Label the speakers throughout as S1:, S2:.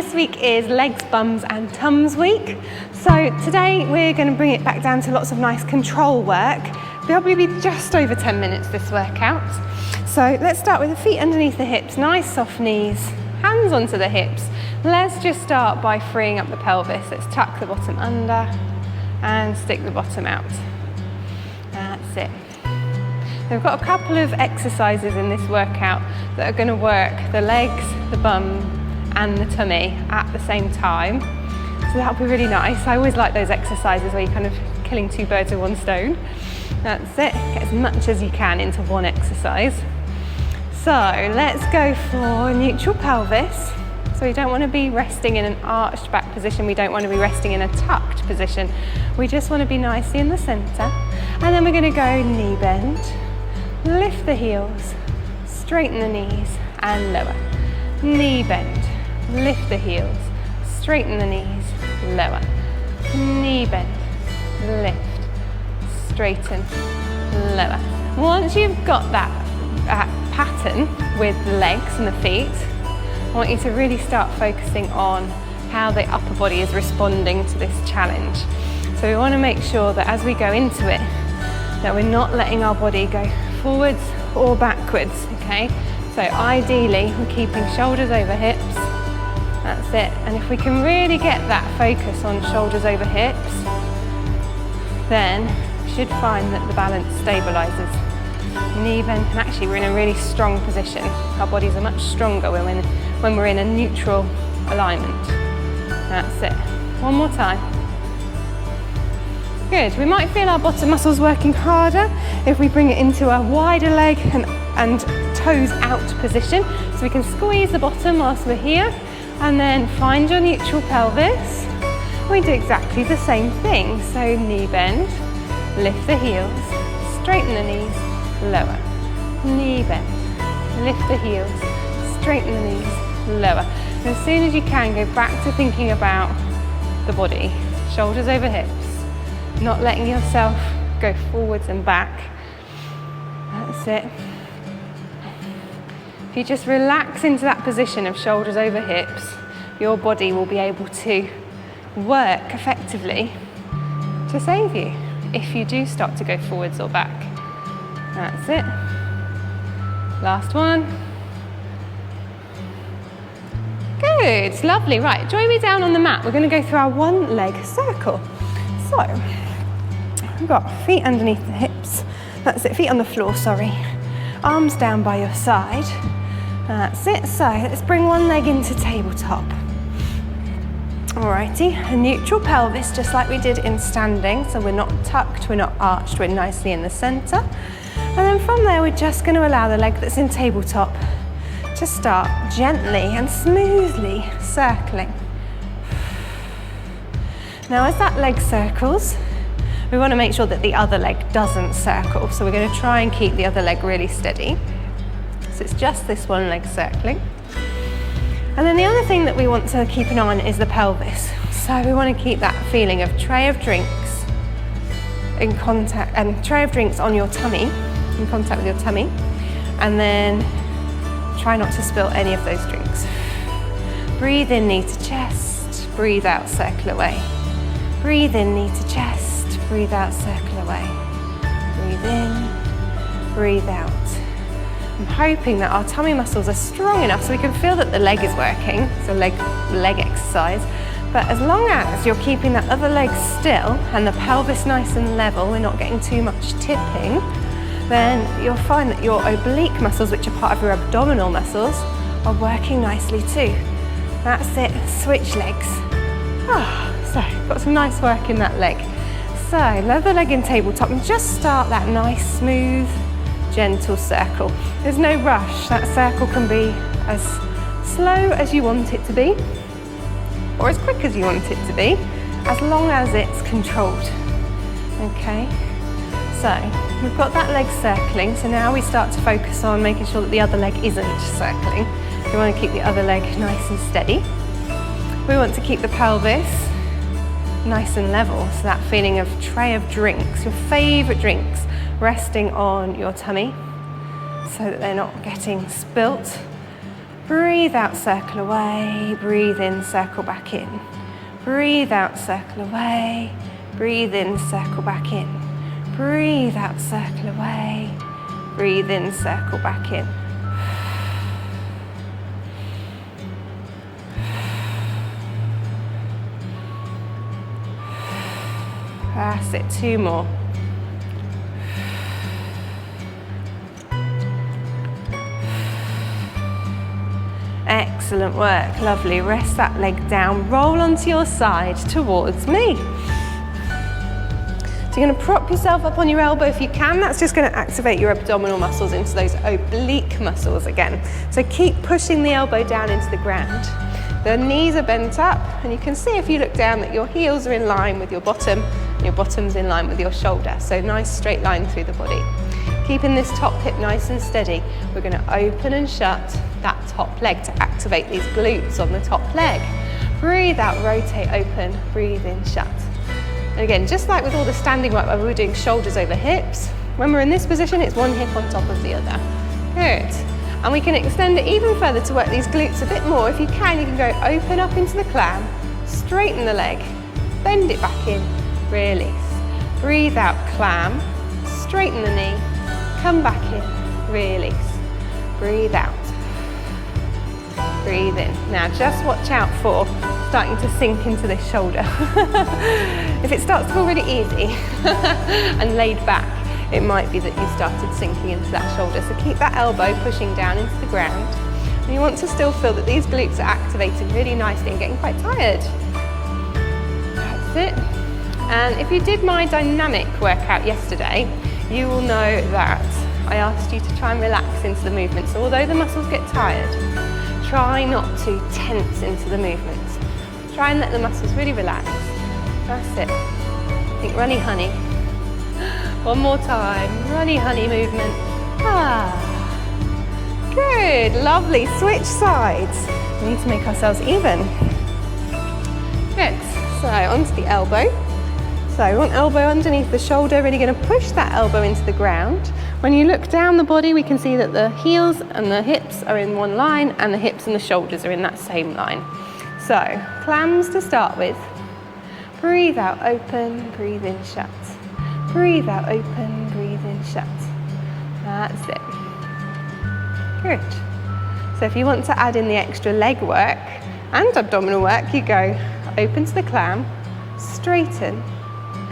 S1: this week is legs, bums and tums week. So today we're going to bring it back down to lots of nice control work. There'll probably be just over 10 minutes this workout. So let's start with the feet underneath the hips, nice soft knees, hands onto the hips. Let's just start by freeing up the pelvis. Let's tuck the bottom under and stick the bottom out. That's it. We've got a couple of exercises in this workout that are going to work the legs, the bum and the tummy at the same time. So that'll be really nice. I always like those exercises where you're kind of killing two birds with one stone. That's it. Get as much as you can into one exercise. So let's go for neutral pelvis. So we don't want to be resting in an arched back position. We don't want to be resting in a tucked position. We just want to be nicely in the center. And then we're going to go knee bend. Lift the heels, straighten the knees and lower. Knee bend, lift the heels, straighten the knees, lower. Knee bend, lift, straighten, lower. Once you've got that pattern with the legs and the feet, I want you to really start focusing on how the upper body is responding to this challenge. So we want to make sure that as we go into it, that we're not letting our body go forwards or backwards, okay? So ideally, we're keeping shoulders over hips. That's it. And if we can really get that focus on shoulders over hips, then we should find that the balance stabilizes. Knee bend, and actually we're in a really strong position. Our bodies are much stronger when we're in a neutral alignment. That's it. One more time. Good. We might feel our bottom muscles working harder if we bring it into a wider leg and toes out position. So we can squeeze the bottom whilst we're here and then find your neutral pelvis. We do exactly the same thing. So knee bend, lift the heels, straighten the knees, lower. Knee bend, lift the heels, straighten the knees, lower. And as soon as you can, go back to thinking about the body, shoulders over hips. Not letting yourself go forwards and back. That's it. If you just relax into that position of shoulders over hips, your body will be able to work effectively to save you if you do start to go forwards or back. That's it. Last one. Good, lovely. Right, join me down on the mat. We're going to go through our one leg circle. So, we've got feet underneath the hips. That's it, feet on the floor, sorry. Arms down by your side. That's it. So let's bring one leg into tabletop. Alrighty, a neutral pelvis, just like we did in standing. So we're not tucked, we're not arched, we're nicely in the center. And then from there, we're just going to allow the leg that's in tabletop to start gently and smoothly circling. Now as that leg circles, we want to make sure that the other leg doesn't circle. So we're going to try and keep the other leg really steady. So it's just this one leg circling. And then the other thing that we want to keep an eye on is the pelvis. So we want to keep that feeling of tray of drinks in contact, and tray of drinks on your tummy, in contact with your tummy. And then try not to spill any of those drinks. Breathe in, knee to chest. Breathe out, circle away. Breathe in, knee to chest, breathe out, circle away. Breathe in, breathe out. I'm hoping that our tummy muscles are strong enough so we can feel that the leg is working, so leg exercise. But as long as you're keeping that other leg still and the pelvis nice and level, we're not getting too much tipping, then you'll find that your oblique muscles, which are part of your abdominal muscles, are working nicely too. That's it, switch legs. So, got some nice work in that leg. So, leather leg in tabletop and just start that nice, smooth, gentle circle. There's no rush. That circle can be as slow as you want it to be, or as quick as you want it to be, as long as it's controlled. Okay, so we've got that leg circling, so now we start to focus on making sure that the other leg isn't circling. We want to keep the other leg nice and steady. We want to keep the pelvis nice and level, so that feeling of tray of drinks, your favourite drinks, resting on your tummy so that they're not getting spilt. Breathe out, circle away. Breathe in, circle back in. Breathe out, circle away. Breathe in, circle back in. Breathe out, circle away. Breathe in, circle back in. That's it, 2 more. Excellent work, lovely. Rest that leg down, roll onto your side towards me. So you're going to prop yourself up on your elbow if you can. That's just going to activate your abdominal muscles into those oblique muscles again. So keep pushing the elbow down into the ground. The knees are bent up, and you can see if you look down that your heels are in line with your bottom, and your bottom's in line with your shoulder. So nice straight line through the body. Keeping this top hip nice and steady, we're going to open and shut that top leg to activate these glutes on the top leg. Breathe out, rotate, open, breathe in, shut. And again, just like with all the standing work where we were doing shoulders over hips, when we're in this position, it's one hip on top of the other. Good. And we can extend it even further to work these glutes a bit more. If you can go open up into the clam, straighten the leg, bend it back in, release. Breathe out, clam, straighten the knee, come back in, release. Breathe out. Breathe in. Now just watch out for starting to sink into this shoulder. If it starts to feel really easy and laid back, it might be that you started sinking into that shoulder. So keep that elbow pushing down into the ground. And you want to still feel that these glutes are activating really nicely and getting quite tired. That's it. And if you did my dynamic workout yesterday, you will know that I asked you to try and relax into the movement. So although the muscles get tired, try not to tense into the movements. Try and let the muscles really relax. That's it. Think runny honey. One more time. Runny honey movement. Ah. Good. Lovely. Switch sides. We need to make ourselves even. Good. So onto the elbow. So one elbow underneath the shoulder, really going to push that elbow into the ground. When you look down the body, we can see that the heels and the hips are in one line and the hips and the shoulders are in that same line. So clams to start with. Breathe out, open, breathe in, shut. Breathe out, open, breathe in, shut. That's it. Good. So if you want to add in the extra leg work and abdominal work, you go open to the clam, straighten,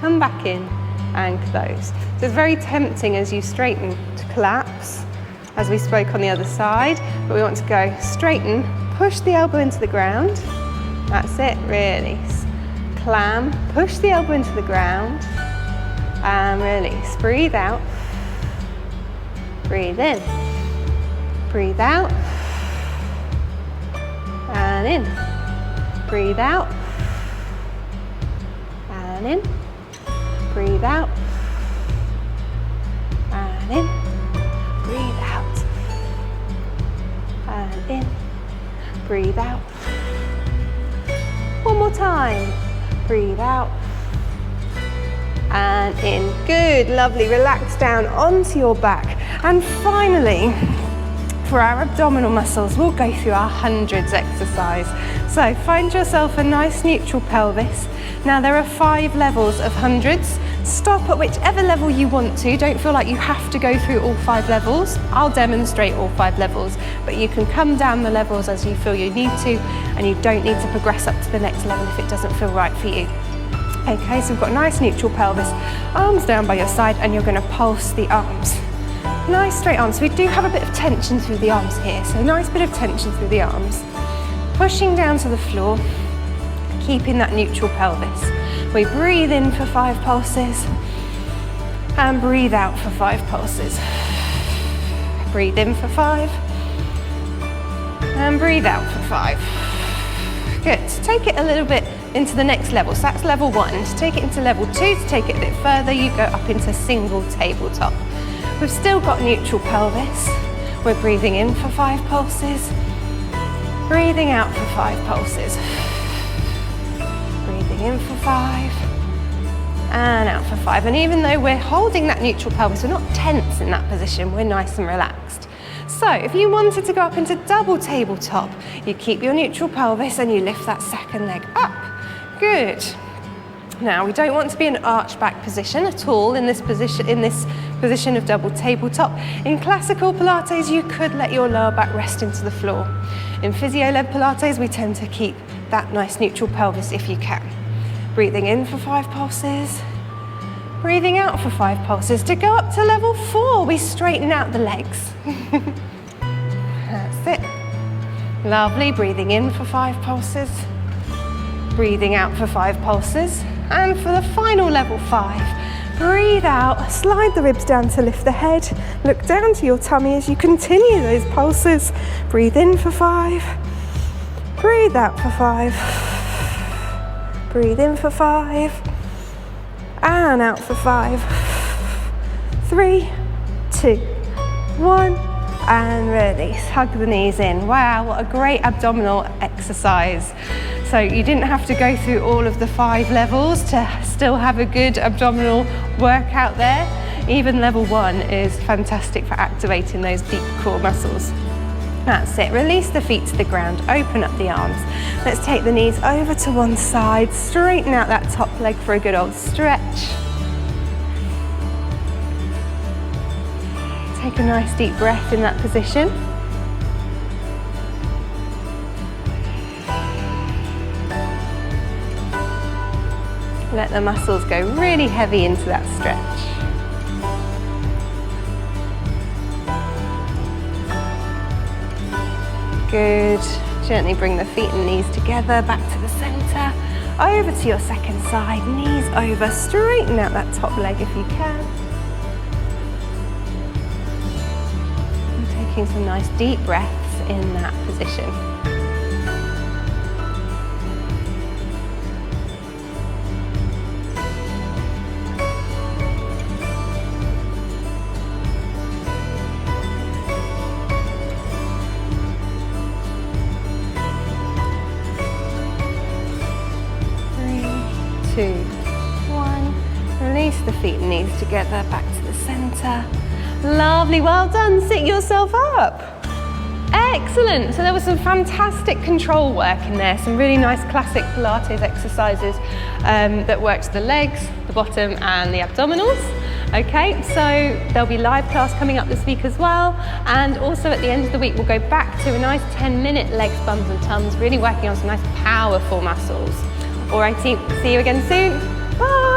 S1: come back in and close. So it's very tempting as you straighten to collapse, as we spoke on the other side, but we want to go straighten, push the elbow into the ground. That's it, release. Clam, push the elbow into the ground and release. Breathe out, breathe in, breathe out and in, breathe out and in, breathe out and in, breathe out and in, breathe out. One more time, breathe out and in. Good, lovely. Relax down onto your back. And finally, for our abdominal muscles, we'll go through our hundreds exercise. So find yourself a nice neutral pelvis. Now there are 5 levels of hundreds. Stop at whichever level you want to. Don't feel like you have to go through all 5 levels. I'll demonstrate all 5 levels, but you can come down the levels as you feel you need to, and you don't need to progress up to the next level if it doesn't feel right for you. Okay, so we've got a nice neutral pelvis, arms down by your side, and you're going to pulse the arms. Nice straight arms. We do have a bit of tension through the arms here, so nice bit of tension through the arms. Pushing down to the floor, keeping that neutral pelvis. We breathe in for 5 pulses and breathe out for 5 pulses. Breathe in for 5 and breathe out for 5. Good. So take it a little bit into the next level. So that's level 1. To take it into level 2, to take it a bit further, you go up into single tabletop. We've still got neutral pelvis. We're breathing in for 5 pulses, breathing out for 5 pulses. Breathing in for 5 and out for 5. And even though we're holding that neutral pelvis, we're not tense in that position, we're nice and relaxed. So if you wanted to go up into double tabletop, you keep your neutral pelvis and you lift that second leg up. Good. Now we don't want to be in an arched back position at all in this position of double tabletop. In classical Pilates, you could let your lower back rest into the floor. In physio-led Pilates, we tend to keep that nice neutral pelvis if you can. Breathing in for 5 pulses. Breathing out for 5 pulses. To go up to level 4, we straighten out the legs. That's it. Lovely. Breathing in for 5 pulses. Breathing out for 5 pulses. And for the final level 5, breathe out, slide the ribs down to lift the head, look down to your tummy as you continue those pulses. Breathe in for 5, breathe out for 5, breathe in for 5, and out for 5, 3, 2, 1, and release. Hug the knees in. Wow, what a great abdominal exercise. So you didn't have to go through all of the 5 levels to still have a good abdominal workout there. Even level 1 is fantastic for activating those deep core muscles. That's it. Release the feet to the ground, open up the arms. Let's take the knees over to one side, straighten out that top leg for a good old stretch. Take a nice deep breath in that position. Let the muscles go really heavy into that stretch. Good. Gently bring the feet and knees together, back to the center. Over to your second side, knees over. Straighten out that top leg if you can. And taking some nice deep breaths in that position. Two, one. Release the feet and knees together, back to the center. Lovely, well done. Sit yourself up. Excellent. So there was some fantastic control work in there, some really nice classic Pilates exercises that worked the legs, the bottom and the abdominals. Okay, so there'll be live class coming up this week as well, and also at the end of the week we'll go back to a nice 10-minute legs, bums and tums, really working on some nice powerful muscles. Alrighty, see you again soon. Bye!